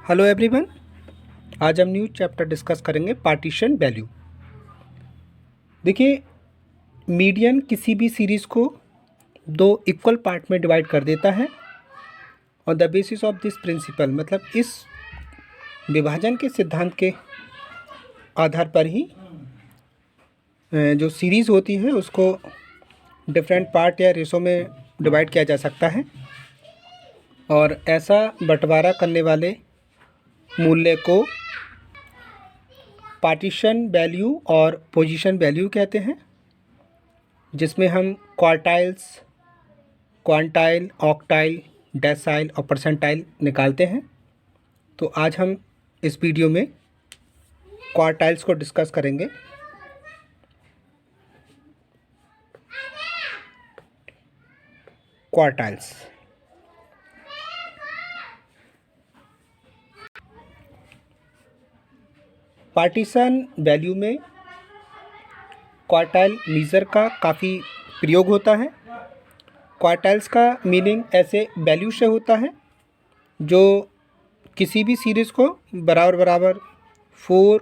Hello everyone. आज हम new chapter discuss करेंगे पार्टीशन वैल्यू। देखिए, मीडियन किसी भी सीरीज़ को दो इक्वल पार्ट में डिवाइड कर देता है और the basis of this principle, मतलब इस विभाजन के सिद्धांत के आधार पर ही जो सीरीज़ होती है उसको डिफरेंट पार्ट या रेशो में डिवाइड किया जा सकता है और ऐसा बंटवारा करने वाले मूल्य को पार्टीशन वैल्यू और पोजीशन वैल्यू कहते हैं, जिसमें हम क्वार्टाइल्स, क्वांटाइल, ऑक्टाइल, डेसाइल और परसेंटाइल निकालते हैं। तो आज हम इस वीडियो में क्वार्टाइल्स को डिस्कस करेंगे। क्वार्टाइल्स पार्टीशन वैल्यू में क्वार्टाइल मीज़र का काफ़ी प्रयोग होता है। क्वार्टाइल्स का मीनिंग ऐसे वैल्यू से होता है जो किसी भी सीरीज़ को बराबर बराबर 4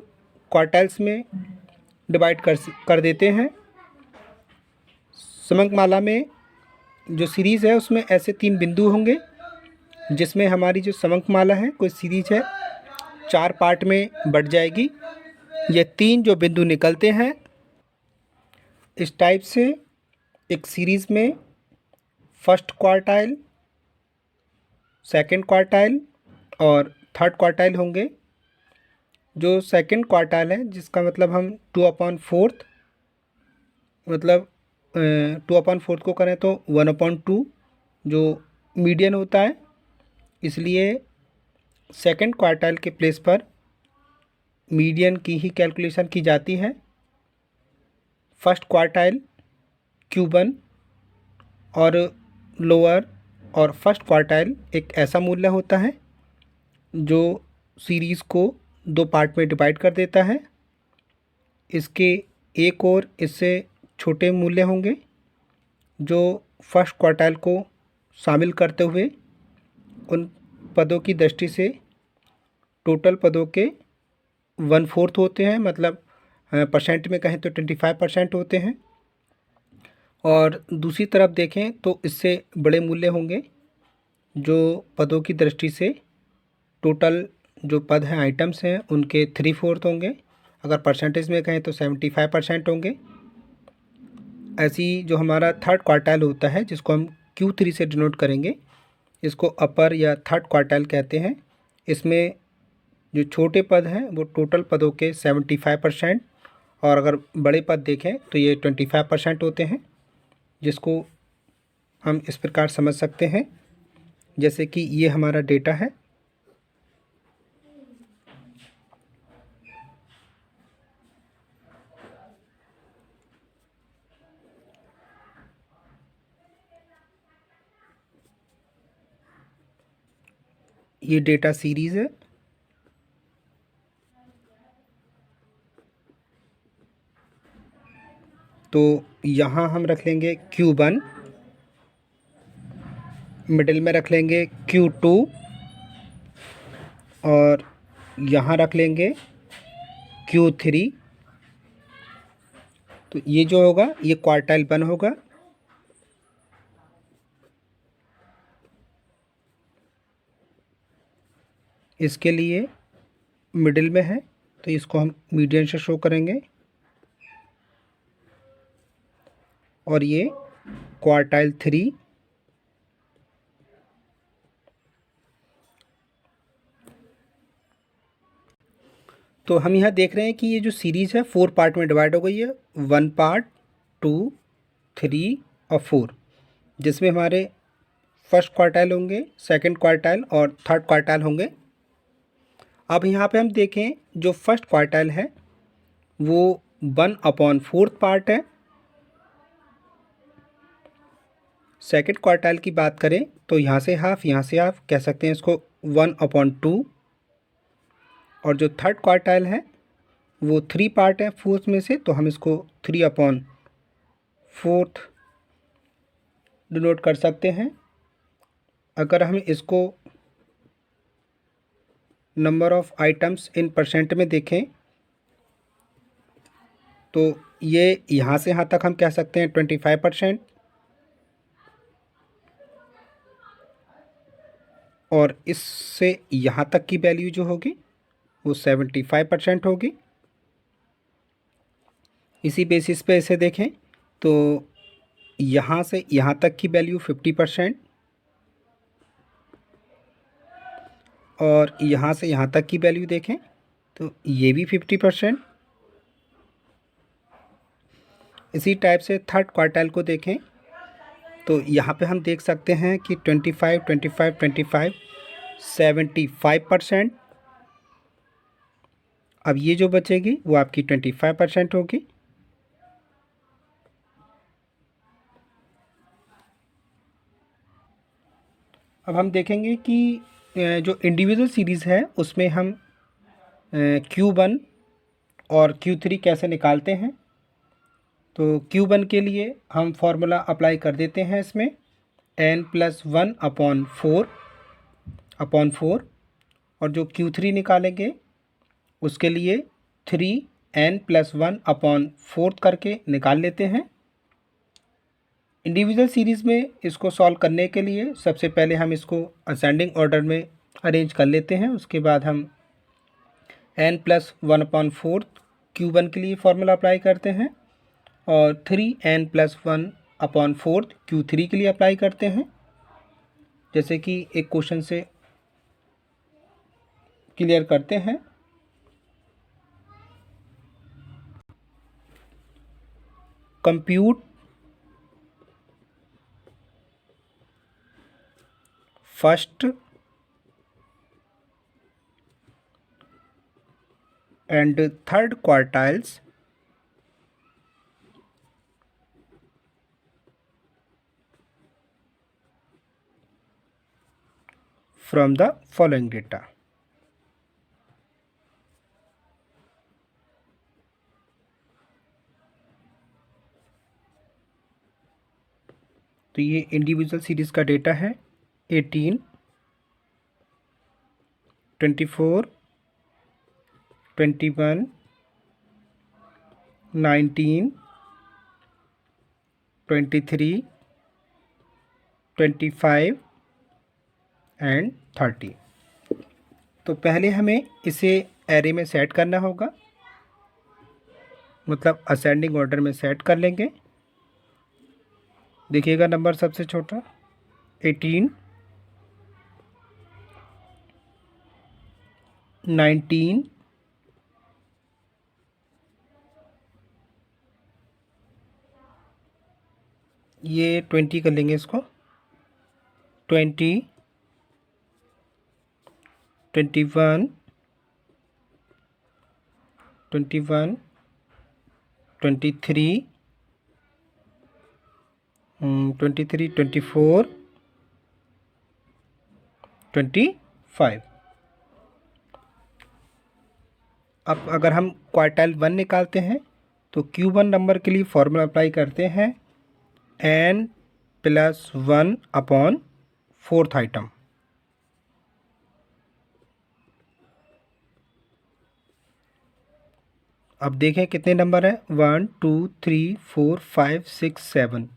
क्वार्टाइल्स में डिवाइड कर देते हैं। समकमाला में जो सीरीज़ है उसमें ऐसे 3 बिंदु होंगे, जिसमें हमारी जो समकमाला है, कोई सीरीज़ है, 4 पार्ट में बट जाएगी। ये 3 जो बिंदु निकलते हैं, इस टाइप से एक सीरीज़ में फर्स्ट क्वार्टाइल, सेकंड क्वार्टाइल और थर्ड क्वार्टाइल होंगे। जो सेकंड क्वार्टाइल है, जिसका मतलब हम 2/4, मतलब 2/4 को करें तो 1/2 जो मीडियन होता है, इसलिए सेकंड क्वार्टाइल के प्लेस पर मीडियन की ही कैलकुलेशन की जाती है। फर्स्ट क्वार्टाइल Q1 और लोअर और फर्स्ट क्वार्टाइल एक ऐसा मूल्य होता है जो सीरीज़ को 2 पार्ट में डिवाइड कर देता है। इसके एक और इससे छोटे मूल्य होंगे जो फर्स्ट क्वार्टाइल को शामिल करते हुए उन पदों की दृष्टि से टोटल पदों के 1/4 होते हैं, मतलब परसेंट में कहें तो 25% होते हैं। और दूसरी तरफ देखें तो इससे बड़े मूल्य होंगे जो पदों की दृष्टि से टोटल जो पद हैं, आइटम्स हैं, उनके 3/4 होंगे। अगर परसेंटेज में कहें तो 75% होंगे। ऐसी जो हमारा थर्ड क्वार्टाइल होता है, जिसको हम Q3 से डिनोट करेंगे, इसको अपर या थर्ड क्वार्टाइल कहते हैं। इसमें जो छोटे पद हैं वो टोटल पदों के 75% और अगर बड़े पद देखें तो ये 25% होते हैं, जिसको हम इस प्रकार समझ सकते हैं जैसे कि ये हमारा डेटा है। ये डेटा सीरीज़ है। तो यहाँ हम रख लेंगे Q1, मिडिल में रख लेंगे Q2 और यहाँ रख लेंगे Q3। तो ये जो होगा ये क्वार्टाइल 1 होगा। इसके लिए मिडिल में है तो इसको हम मीडियन से शो करेंगे और ये क्वार्टाइल 3। तो हम यहाँ देख रहे हैं कि ये जो सीरीज़ है 4 पार्ट में डिवाइड हो गई है, 1 पार्ट, 2, 3 और 4, जिसमें हमारे फर्स्ट क्वार्टाइल होंगे, सेकंड क्वार्टाइल और थर्ड क्वार्टाइल होंगे। अब यहाँ पे हम देखें, जो फर्स्ट क्वार्टाइल है वो 1/4 पार्ट है। सेकंड क्वार्टाइल की बात करें तो यहाँ से हाफ, यहाँ से हाफ, कह सकते हैं इसको 1/2। और जो थर्ड क्वार्टाइल है वो 3 पार्ट है फोर्थ में से, तो हम इसको 3/4 डिनोट कर सकते हैं। अगर हम इसको number of items in percent में देखें तो ये यहाँ से यहाँ तक हम कह सकते हैं 25%, और इससे यहाँ तक की वैल्यू जो होगी वो 75% होगी। इसी बेसिस पे इसे देखें तो यहाँ से यहाँ तक की वैल्यू 50%, और यहाँ से यहाँ तक की वैल्यू देखें तो ये भी 50%। इसी टाइप से थर्ड क्वार्टाइल को देखें तो यहाँ पे हम देख सकते हैं कि 25, 25, 25, 75%। अब ये जो बचेगी वो आपकी 25% होगी। अब हम देखेंगे कि जो इंडिविजुअल सीरीज़ है उसमें हम Q1 और Q3 कैसे निकालते हैं। तो Q1 के लिए हम फॉर्मूला अप्लाई कर देते हैं इसमें n+1/4 और जो Q3 निकालेंगे उसके लिए 3n+1/4 करके निकाल लेते हैं। इंडिविजुअल सीरीज़ में इसको सॉल्व करने के लिए सबसे पहले हम इसको असेंडिंग ऑर्डर में अरेंज कर लेते हैं। उसके बाद हम n+1/4 Q1 के लिए फॉर्मूला अप्लाई करते हैं और 3n+1/4 Q3 के लिए अप्लाई करते हैं, जैसे कि एक क्वेश्चन से क्लियर करते हैं। Compute first and third quartiles from the following data। तो ये इंडिविजुअल सीरीज़ का डेटा है 18, 24, 21, 19, 23, 25 एंड 30। तो पहले हमें इसे एरे में सेट करना होगा, मतलब असेंडिंग ऑर्डर में सेट कर लेंगे। देखिएगा नंबर सबसे छोटा 18, 19, ये 20 कर लेंगे इसको, 20, 21, 21, 23, 23, 24, 25। अब अगर हम क्वार्टाइल 1 निकालते हैं तो Q1 नंबर के लिए फॉर्मूला अप्लाई करते हैं n+1/4 आइटम। अब देखें कितने नंबर हैं, 1, 2, 3, 4, 5, 6, 7।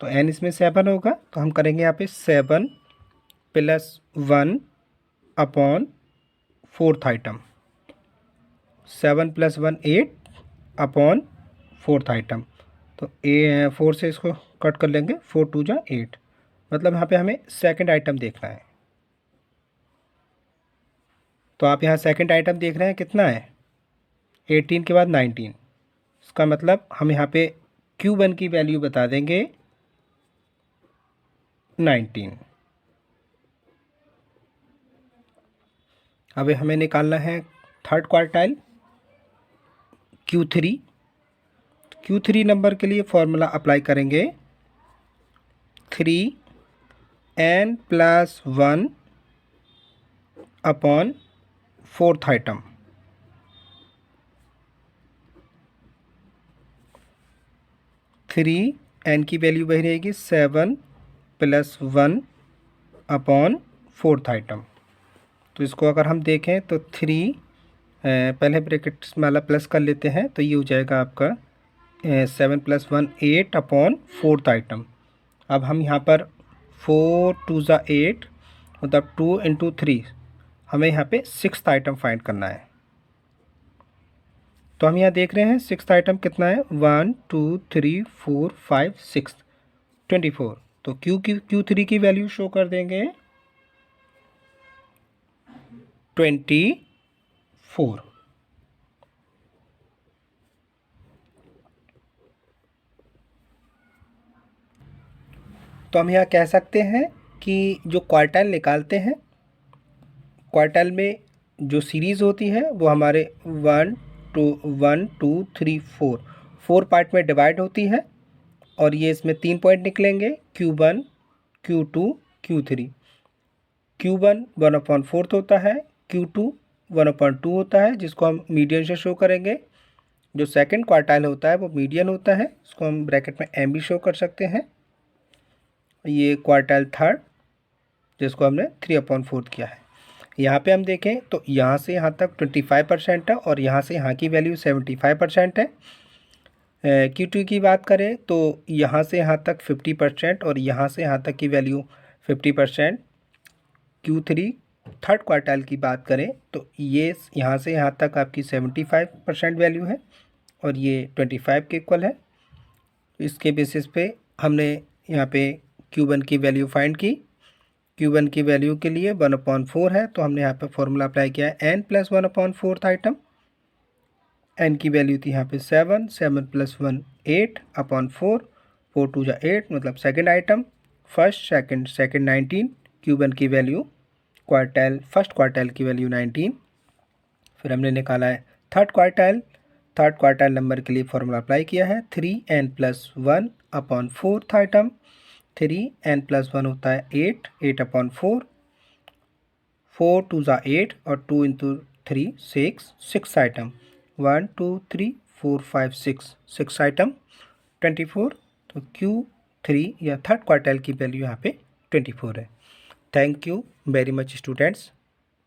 तो n इसमें 7 होगा, तो हम करेंगे यहाँ पे 7+1/4 आइटम। 7 + 1 8/4 आइटम। तो 4 से इसको कट कर लेंगे, 4 2 जा 8, मतलब यहाँ पे हमें सेकंड आइटम देखना है। तो आप यहाँ सेकंड आइटम देख रहे हैं कितना है, 18 के बाद 19। इसका मतलब हम यहाँ पे Q1 की वैल्यू बता देंगे 19। अब हमें निकालना है third quartile Q3। Q3 number के लिए फॉर्मूला अप्लाई करेंगे 3n+1/4 आइटम। 3n की वैल्यू वही रहेगी 7 + 1/4 आइटम। तो इसको अगर हम देखें तो 3 पहले ब्रैकेट वाला प्लस कर लेते हैं, तो ये हो जाएगा आपका 7 + 1 8 अपॉन 4th आइटम। अब हम यहाँ पर 4 2 ज़ा 8 मतलब 2 × 3, हमें यहाँ पे 6th आइटम फाइंड करना है। तो हम यहाँ देख रहे हैं 6th आइटम कितना है, 1 2 3 4 5 6 24। तो Q3 की वैल्यू शो कर देंगे 24। तो हम यहाँ कह सकते हैं कि जो क्वार्टाइल निकालते हैं, क्वार्टाइल में जो सीरीज़ होती है वो हमारे 1 2 3 4 पार्ट में डिवाइड होती है, और ये इसमें 3 पॉइंट निकलेंगे, Q1 Q2 Q3। Q1 1/4 होता है, Q2 1/2 होता है, जिसको हम मीडियन से शो करेंगे। जो सेकंड क्वार्टाइल होता है वो मीडियन होता है, इसको हम ब्रैकेट में M भी शो कर सकते हैं। ये क्वार्टाइल थर्ड, जिसको हमने 3/4 किया है। यहाँ पे हम देखें तो यहाँ से यहाँ तक 25% है, और यहाँ से यहाँ की वैल्यू 75% है। Q2 की बात करें तो यहाँ से यहाँ तक 50%, और यहाँ से यहाँ तक की वैल्यू 50%। Q3 थर्ड क्वार्टाइल की बात करें तो ये यहाँ से यहाँ तक आपकी 75% वैल्यू है, और ये 25 के इक्वल है। इसके बेसिस पे हमने यहाँ पे Q1 की वैल्यू फाइंड की। Q1 की वैल्यू के लिए 1/4 है, तो हमने यहाँ पे फॉर्मूला अप्लाई किया है n + 1/4 आइटम। n की वैल्यू थी यहाँ पे 7 + 1 8/4 4 2 ज़ा 8 मतलब second item. First second 19। Q1 की वैल्यू फर्स्ट क्वार्टाइल की वैल्यू 19। फिर हमने निकाला है थर्ड क्वार्टाइल नंबर के लिए फॉर्मूला अप्लाई किया है 3n + 1/4 आइटम। 3n + 1 होता है 8/4 4 2 ज़ा 8 और 2 × 3 6 आइटम। 1 2 3 4 5 6 आइटम 24। तो Q3 या थर्ड क्वार्टाइल की वैल्यू यहाँ पे 24 है। Thank you very much students.